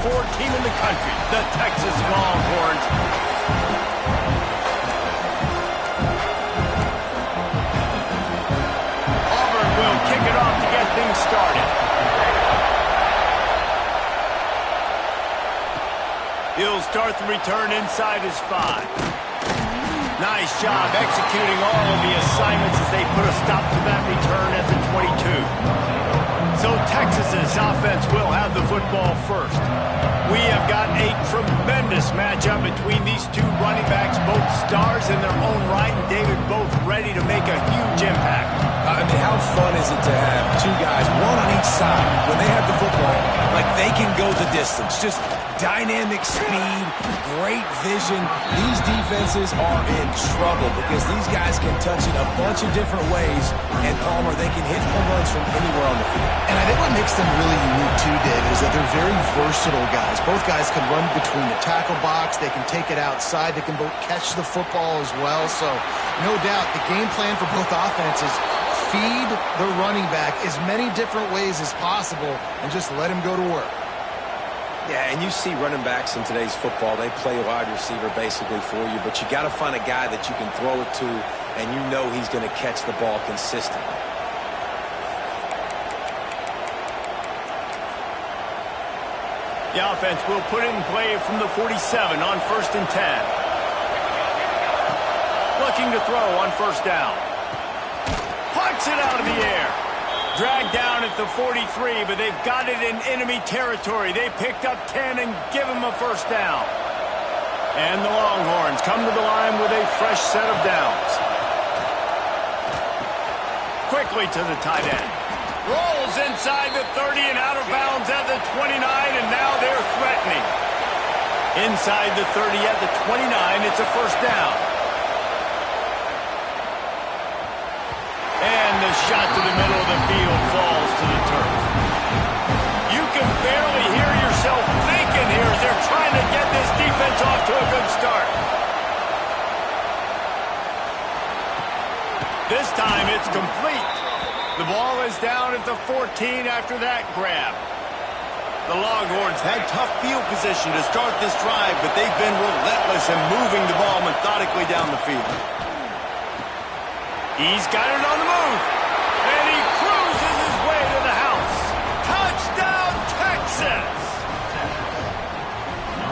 team in the country, the Texas Longhorns. Auburn will kick it off to get things started. He'll start the return inside his 5. Nice job executing all of the assignments as they put a stop to that return at the 22. So Texas's offense will have the football first. We have got a tremendous matchup between these two running backs, both stars in their own right, and David, both ready to make a huge impact. I mean, how fun is it to have two guys, one on each side, when they have the football, like they can go the distance. Just dynamic speed, great vision. These defenses are in trouble because these guys can touch it a bunch of different ways, and Palmer, they can hit home runs from anywhere on the field. And I think what makes them really unique too, David, is that they're very versatile guys. Both guys can run between the tackle box, they can take it outside, they can both catch the football as well. So no doubt the game plan for both offenses, feed the running back as many different ways as possible and just let him go to work. Yeah, and you see running backs in today's football, they play wide receiver basically for you, but you got to find a guy that you can throw it to and you know he's going to catch the ball consistently. The offense will put it in play from the 47 on 1st and 10. Looking to throw on 1st down. Pucks it out of the air. Dragged down at the 43, but they've got it in enemy territory. They picked up 10 and give him a 1st down. And the Longhorns come to the line with a fresh set of downs. Quickly to the tight end. Rolls inside the 30 and out of bounds at the 29, and now they're threatening. Inside the 30 at the 29, it's a 1st down. And the shot to the middle of the field falls to the turf. You can barely hear yourself thinking here as they're trying to get this defense off to a good start. This time it's complete. The ball is down at the 14 after that grab. The Longhorns had tough field position to start this drive, but they've been relentless in moving the ball methodically down the field. He's got it on the move, and he cruises his way to the house. Touchdown, Texas!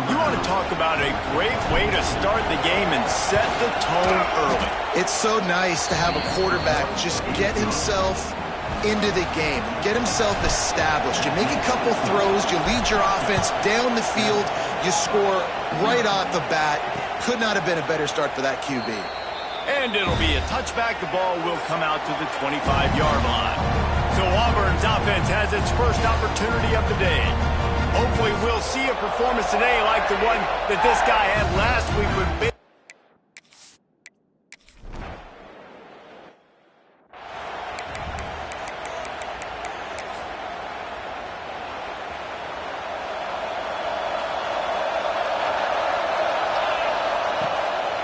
You want to talk about a great way to start the game and set the tone early. It's so nice to have a quarterback just get himself into the game, get himself established. You make a couple throws, you lead your offense down the field, you score right off the bat. Could not have been a better start for that QB. And it'll be a touchback. The ball will come out to the 25-yard line. So Auburn's offense has its first opportunity of the day. Hopefully we'll see a performance today like the one that this guy had last week with Big.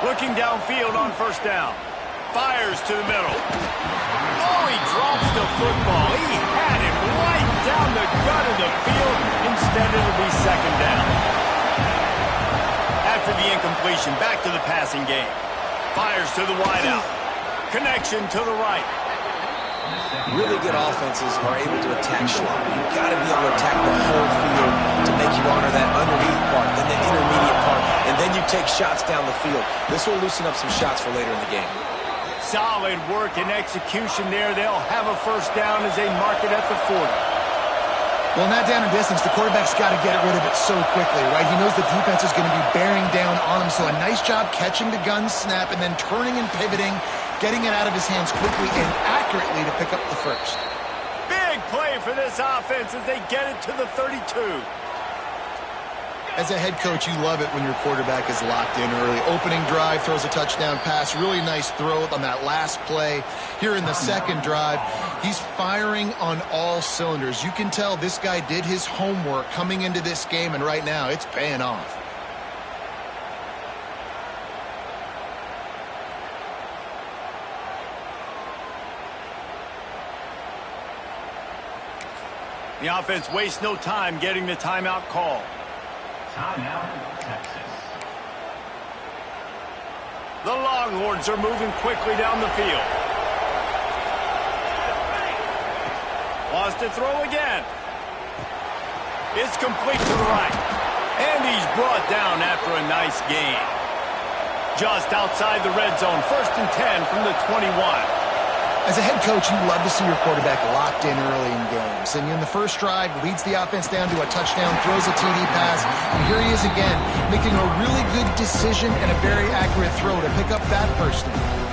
Looking downfield on 1st down. Fires to the middle. Oh, he drops the football. He had it right down the gut of the field. Instead, it'll be 2nd down. After the incompletion, back to the passing game. Fires to the wideout. Connection to the right. Really good offenses are able to attack short. You've got to be able to attack the whole field to make you honor that underneath part, then the intermediate part, and then you take shots down the field. This will loosen up some shots for later in the game. Solid work and execution there. They'll have a 1st down as they mark it at the 40. Well, not down in distance, the quarterback's got to get rid of it so quickly, right? He knows the defense is going to be bearing down on him, so a nice job catching the gun snap and then turning and pivoting, getting it out of his hands quickly and accurately to pick up the 1st. Big play for this offense as they get it to the 32. As a head coach, you love it when your quarterback is locked in early. Opening drive, throws a touchdown pass. Really nice throw on that last play. Here in the 2nd drive, he's firing on all cylinders. You can tell this guy did his homework coming into this game, and right now it's paying off. The offense wastes no time getting the timeout call. Timeout, Texas. The Longhorns are moving quickly down the field. Wants to throw again. It's complete to the right. And he's brought down after a nice gain. Just outside the red zone, 1st and 10 from the 21. As a head coach, you love to see your quarterback locked in early in games. And in the first drive, leads the offense down to a touchdown, throws a TD pass, and here he is again, making a really good decision and a very accurate throw to pick up that first down.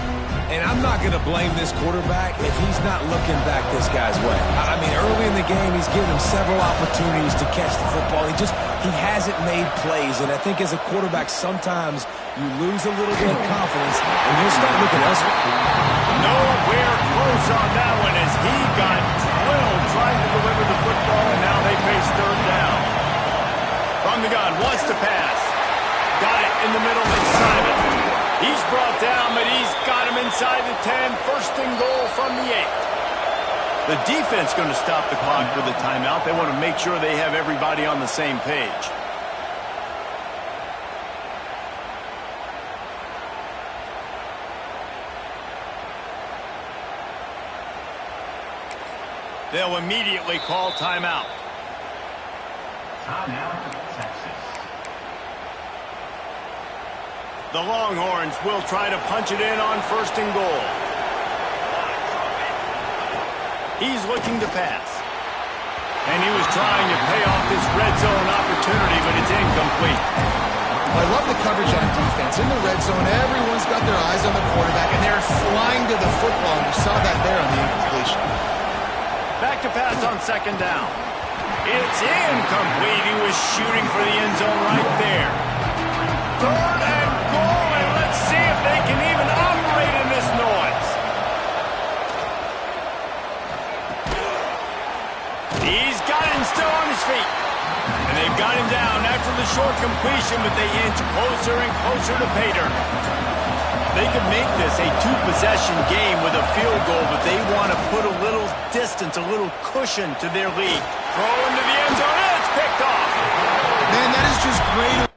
And I'm not going to blame this quarterback if he's not looking back this guy's way. I mean, early in the game, he's given him several opportunities to catch the football. He hasn't made plays. And I think as a quarterback, sometimes you lose a little bit of confidence, and you'll start looking elsewhere. Nowhere close on that one as he got drilled trying to deliver the football, and now they face 3rd down. From the gun, wants to pass. Got it in the middle with Simon. He's brought down, but he's got him inside the 10. 1st and goal from the 8. The defense going to stop the clock for the timeout. They want to make sure they have everybody on the same page. They'll immediately call timeout. Timeout, Texas. The Longhorns will try to punch it in on 1st and goal. He's looking to pass. And he was trying to pay off this red zone opportunity, but it's incomplete. I love the coverage on defense. In the red zone, everyone's got their eyes on the quarterback, and they're flying to the football. And you saw that there on the incompletion. Back to pass on 2nd down. It's incomplete. He was shooting for the end zone right there. 3rd and goal, and let's see if they can even operate in this noise. He's got him still on his feet. And they've got him down after the short completion, but they inch closer and closer to pay dirt. They could make this a 2-possession game with a field goal, but they want to put a little distance, a little cushion to their lead. Throw into the end zone, and it's picked off. Man, that is just great.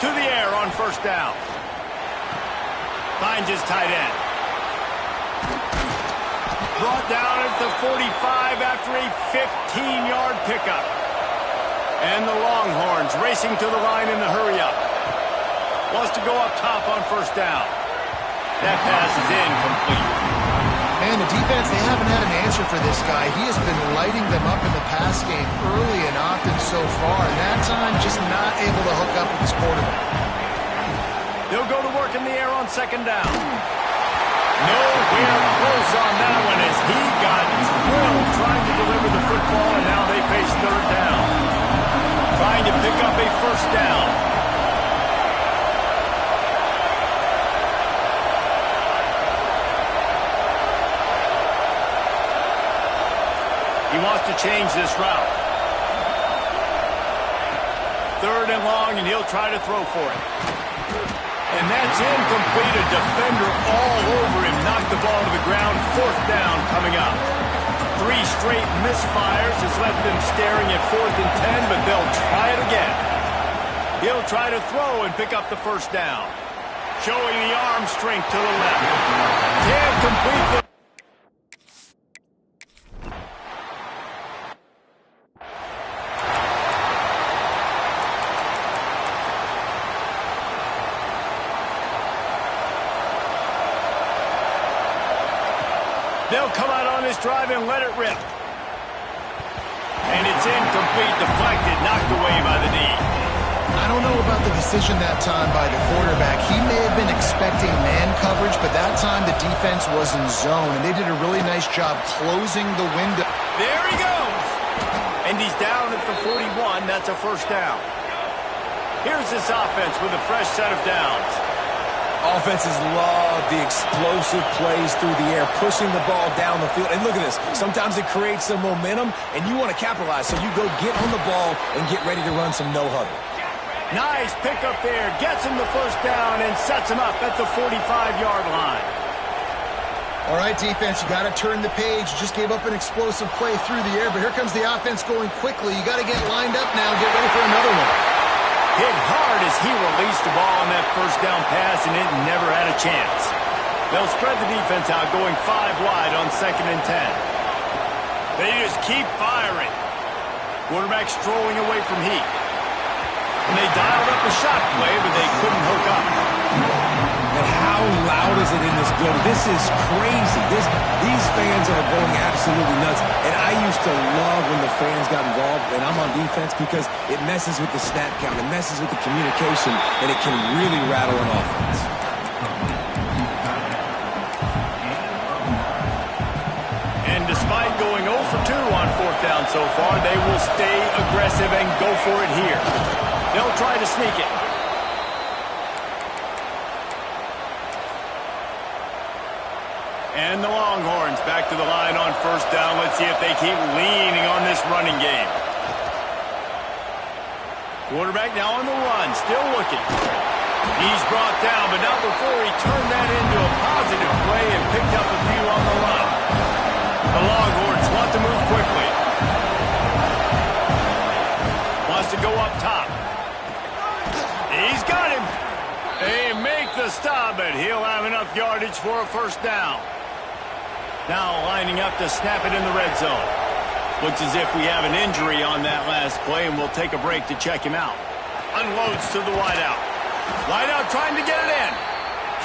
To the air on 1st down. Finds his tight end. Brought down at the 45 after a 15-yard pickup. And the Longhorns racing to the line in the hurry-up. Wants to go up top on 1st down. That pass is incomplete. Man, the defense, they haven't had an answer for this guy. He has been lighting them up in the pass game early and often so far. And that time, just not able to hook up with his quarterback. They'll go to work in the air on 2nd down. Nowhere close on that one as he got drilled trying to deliver the football, and now they face 3rd down. Trying to pick up a 1st down. He wants to change this route. 3rd and long, and he'll try to throw for it. And that's incomplete. A defender all over him. Knocked the ball to the ground. 4th down coming up. 3 straight misfires has left them staring at 4th and 10, but they'll try it again. He'll try to throw and pick up the 1st down. Showing the arm strength to the left. Can't complete the... They'll come out on this drive and let it rip. And it's incomplete, deflected, knocked away by the knee. I don't know about the decision that time by the quarterback. He may have been expecting man coverage, but that time the defense was in zone, and they did a really nice job closing the window. There he goes. And he's down at the 41. That's a 1st down. Here's this offense with a fresh set of downs. Offenses love the explosive plays through the air, pushing the ball down the field. And look at this. Sometimes it creates some momentum, and you want to capitalize. So you go get on the ball and get ready to run some no-huddle. Nice pickup there. Gets him the first down and sets him up at the 45-yard line. All right, defense, you got to turn the page. You just gave up an explosive play through the air, but here comes the offense going quickly. You got to get lined up now and get ready for another one. Hit hard as he released the ball on that first down pass, and it never had a chance. They'll spread the defense out, going 5 wide on 2nd and 10. They just keep firing. Quarterback strolling away from heat. And they dialed up a shot play, but they couldn't hook up. And how loud is it in this building? This is crazy. These fans are going absolutely nuts. And I used to love when the fans got involved, and I'm on defense, because it messes with the snap count. It messes with the communication, and it can really rattle an offense. And despite going 0 for 2 on 4th down so far, they will stay aggressive and go for it here. They'll try to sneak it. And the Longhorns back to the line on 1st down. Let's see if they keep leaning on this running game. Quarterback now on the run, still looking. He's brought down, but not before he turned that into a positive play and picked up a few on the run. The Longhorns want to move quickly. Wants to go up top. He's got him. They make the stop, but he'll have enough yardage for a 1st down. Now lining up to snap it in the red zone. Looks as if we have an injury on that last play, and we'll take a break to check him out. Unloads to the wideout. Wideout trying to get it in.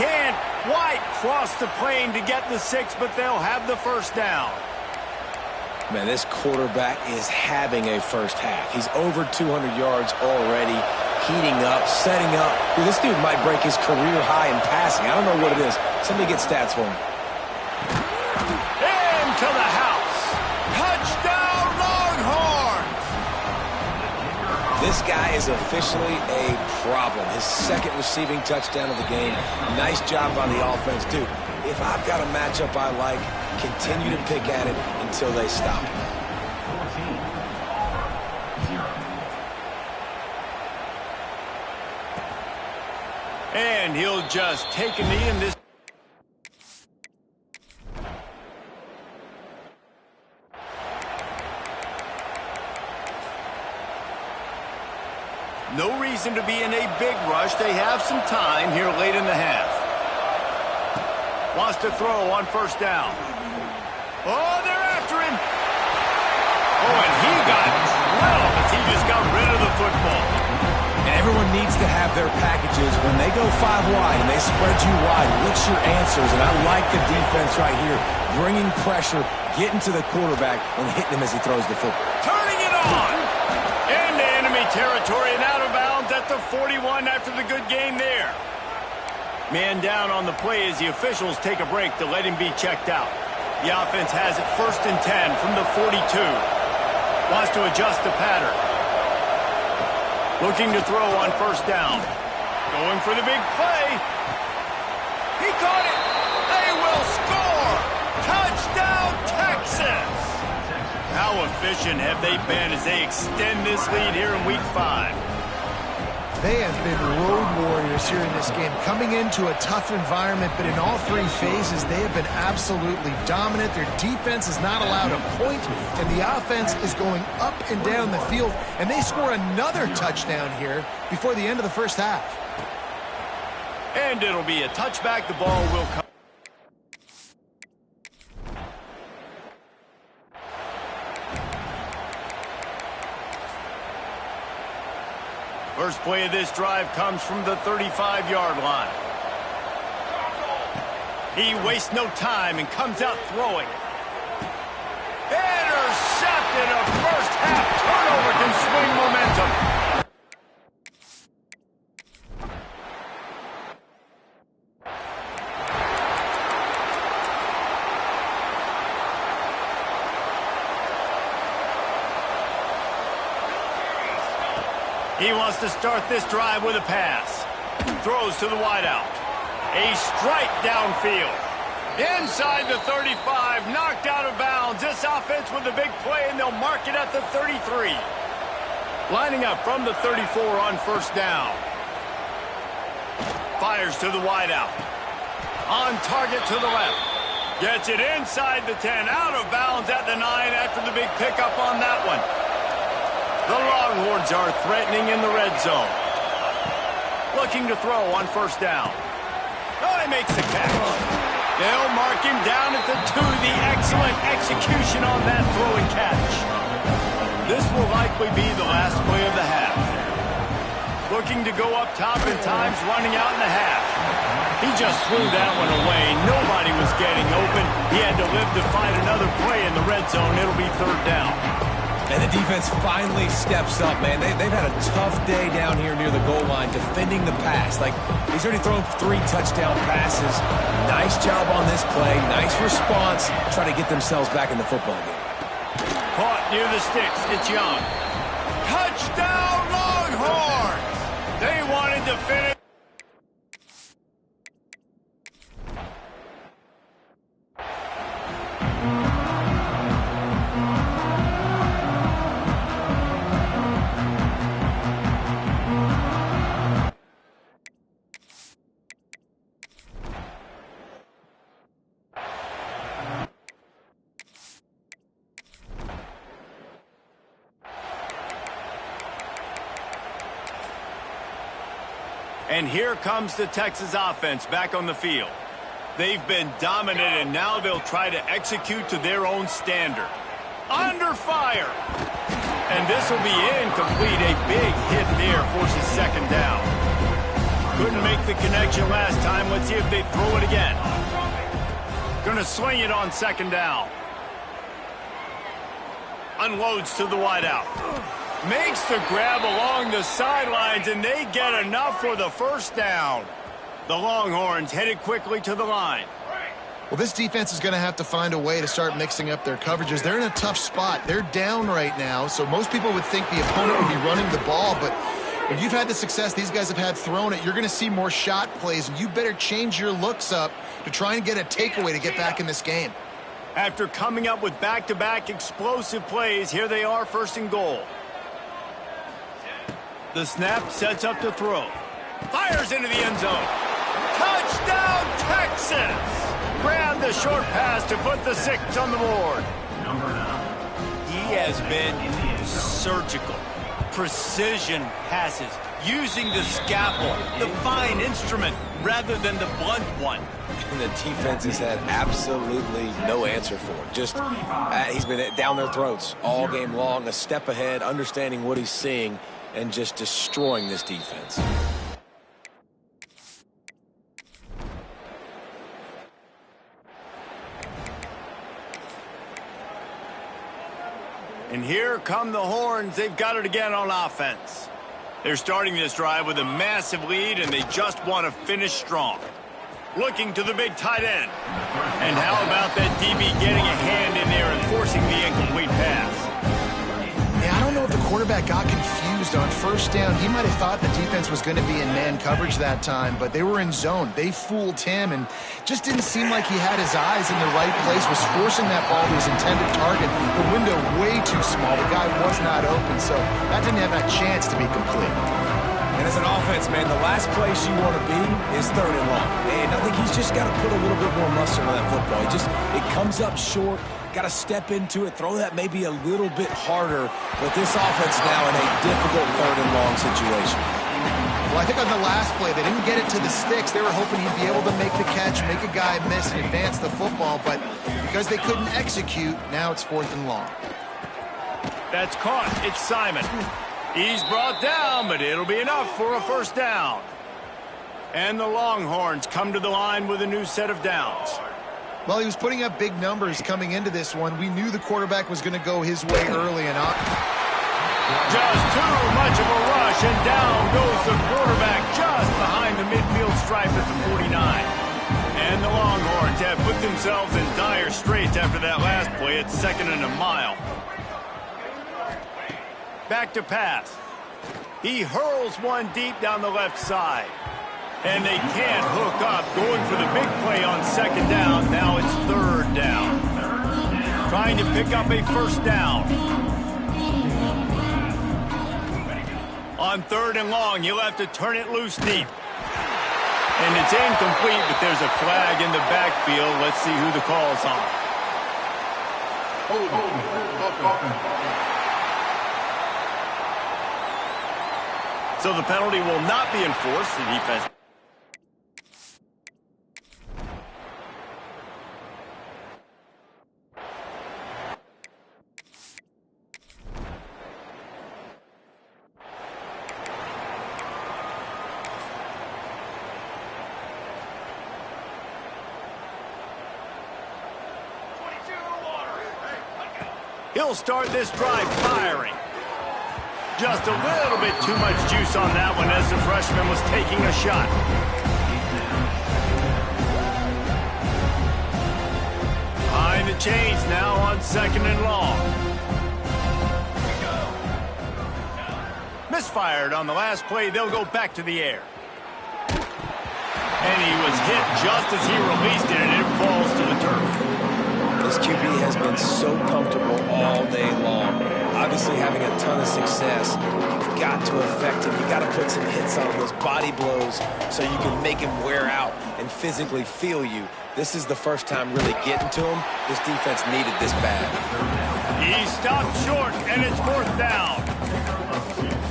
Can't quite cross the plane to get the 6, but they'll have the 1st down. Man, this quarterback is having a first half. He's over 200 yards already, heating up, setting up. Dude, this dude might break his career high in passing. I don't know what it is. Somebody get stats for him. To the house. Touchdown, Longhorns! This guy is officially a problem. His 2nd receiving touchdown of the game. Nice job on the offense. Dude, if I've got a matchup I like, continue to pick at it until they stop. And he'll just take a knee in this. No reason to be in a big rush. They have some time here late in the half. Wants to throw on 1st down. Oh, they're after him. Oh, and he got drilled as he just got rid of the football. And everyone needs to have their packages. When they go 5 wide and they spread you wide, what's your answers? And I like the defense right here, bringing pressure, getting to the quarterback, and hitting him as he throws the football. Turning it on. Into enemy territory and out of bounds at the 41 after the good game there. Man down on the play as the officials take a break to let him be checked out. The offense has it 1st and 10 from the 42. Wants to adjust the pattern. Looking to throw on 1st down. Going for the big play. He caught it. They will score. Touchdown, Texas. How efficient have they been as they extend this lead here in Week 5? They have been road warriors here in this game, coming into a tough environment, but in all 3 phases, they have been absolutely dominant. Their defense is not allowed a point, and the offense is going up and down the field, and they score another touchdown here before the end of the 1st half. And it'll be a touchback. The ball will come. First play of this drive comes from the 35-yard line. He wastes no time and comes out throwing. Intercepted. A first half turnover can swing momentum. He wants to start this drive with a pass. Throws to the wideout. A strike downfield. Inside the 35, knocked out of bounds. This offense with a big play, and they'll mark it at the 33. Lining up from the 34 on first down. Fires to the wideout. On target to the left. Gets it inside the 10. Out of bounds at the 9 after the big pickup on that one. The Longhorns are threatening in the red zone. Looking to throw on first down. Oh, he makes the catch. They'll mark him down at the 2. The excellent execution on that throw and catch. This will likely be the last play of the half. Looking to go up top in times, running out in the half. He just threw that one away. Nobody was getting open. He had to live to fight another play in the red zone. It'll be third down. And the defense finally steps up, man. They've had a tough day down here near the goal line defending the pass. Like, he's already thrown 3 touchdown passes. Nice job on this play. Nice response. Try to get themselves back in the football game. Caught near the sticks. It's Young. Touchdown, Longhorns! They wanted to finish. And here comes the Texas offense back on the field. They've been dominant, and now they'll try to execute to their own standard. Under fire. And this will be incomplete. A big hit there forces second down. Couldn't make the connection last time. Let's see if they throw it again. Gonna swing it on second down. Unloads to the wideout. Makes the grab along the sidelines, and they get enough for the first down. The Longhorns headed quickly to the line. Well, this defense is going to have to find a way to start mixing up their coverages. They're in a tough spot. They're down right now, so most people would think the opponent would be running the ball, but if you've had the success these guys have had throwing it, you're going to see more shot plays, and you better change your looks up to try and get a takeaway to get back in this game. After coming up with back-to-back explosive plays, here they are, first and goal. The snap sets up to throw. Fires into the end zone. Touchdown, Texas! Grab the short pass to put the 6 on the board. He has been surgical. Precision passes. Using the scalpel, the fine instrument, rather than the blunt one. And the defense has had absolutely no answer for it. Just, he's been down their throats all game long, a step ahead, understanding what he's seeing, and just destroying this defense. And here come the Horns. They've got it again on offense. They're starting this drive with a massive lead, and they just want to finish strong. Looking to the big tight end. And how about that DB getting a hand in there and forcing the incomplete pass? Yeah, I don't know if the quarterback got confused on first down. He might have thought the defense was going to be in man coverage that time, but they were in zone. They fooled him, and just didn't seem like he had his eyes in the right place, was forcing that ball to his intended target. The window way too small. The guy was not open, so that didn't have a chance to be complete. And as an offense, man, the last place you want to be is third and long. And I think he's just got to put a little bit more muscle on that football. It comes up short. Got to step into it, throw that maybe a little bit harder. But this offense now in a difficult third and long situation. Well, I think on the last play, they didn't get it to the sticks. They were hoping he'd be able to make the catch, make a guy miss, and advance the football. But because they couldn't execute, now it's fourth and long. That's caught. It's Simon. He's brought down, but it'll be enough for a first down. And the Longhorns come to the line with a new set of downs. Well, he was putting up big numbers coming into this one. We knew the quarterback was going to go his way early and up. Just too much of a rush, and down goes the quarterback just behind the midfield stripe at the 49. And the Longhorns have put themselves in dire straits after that last play at 2nd and a mile. Back to pass. He hurls one deep down the left side. And they can't hook up, going for the big play on second down. Now it's third down. Trying to pick up a first down. On 3rd and long, he'll have to turn it loose deep. And it's incomplete, but there's a flag in the backfield. Let's see who the call's on. So the penalty will not be enforced. The defense. He'll start this drive firing. Just a little bit too much juice on that one as the freshman was taking a shot. Behind the chains now on 2nd and long. Misfired on the last play. They'll go back to the air. And he was hit just as he released it, and it falls to the turf. This QB has been so comfortable all day long. Obviously having a ton of success. You've got to affect him. You've got to put some hits on those body blows so you can make him wear out and physically feel you. This is the first time really getting to him. This defense needed this bad. He stopped short, and it's 4th down.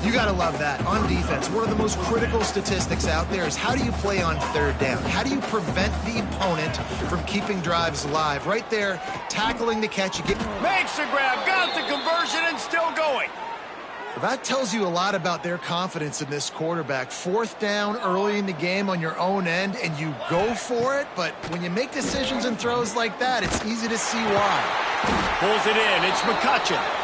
You got to love that. On defense, one of the most critical statistics out there is how do you play on 3rd down? How do you prevent the opponent from keeping drives alive? Right there, tackling the catch. You get Makes the grab, got the conversion, and still going. That tells you a lot about their confidence in this quarterback. 4th down early in the game on your own end, and you go for it. But when you make decisions and throws like that, it's easy to see why. Pulls it in. It's McCutcheon.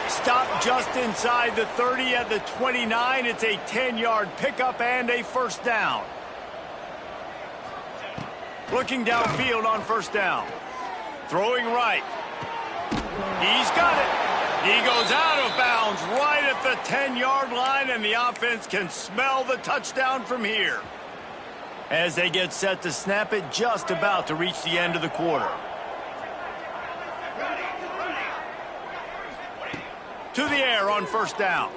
Stop just inside the 30 at the 29. It's a 10-yard pickup and a 1st down. Looking downfield on 1st down. Throwing right. He's got it. He goes out of bounds right at the 10-yard line, and the offense can smell the touchdown from here. As they get set to snap it, just about to reach the end of the quarter. To the air on 1st down.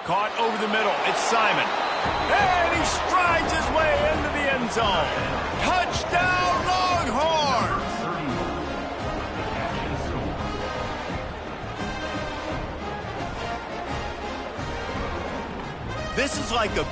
Caught over the middle. It's Simon. And he strides his way into the end zone. Touchdown, Longhorns! This is like a...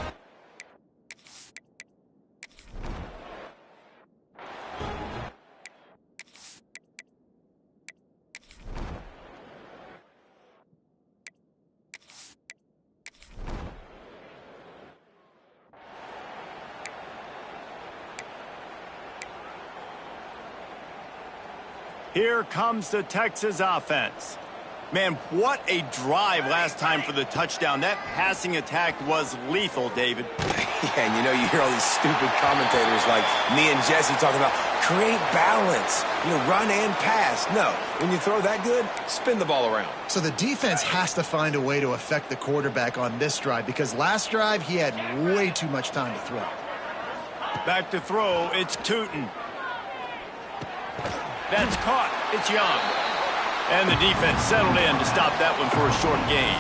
Here comes the Texas offense. Man, what a drive last time for the touchdown. That passing attack was lethal, David. Yeah, and you know, you hear all these stupid commentators like me and Jesse talking about create balance, run and pass. No, when you throw that good, spin the ball around. So the defense has to find a way to affect the quarterback on this drive because last drive he had way too much time to throw. Back to throw, it's Tootin. That's caught. It's Young. And the defense settled in to stop that one for a short gain.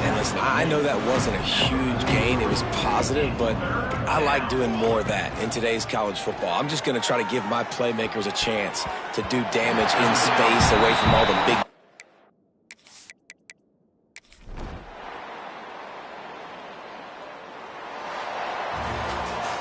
And listen, I know that wasn't a huge gain. It was positive, but I like doing more of that in today's college football. I'm just going to try to give my playmakers a chance to do damage in space away from all the big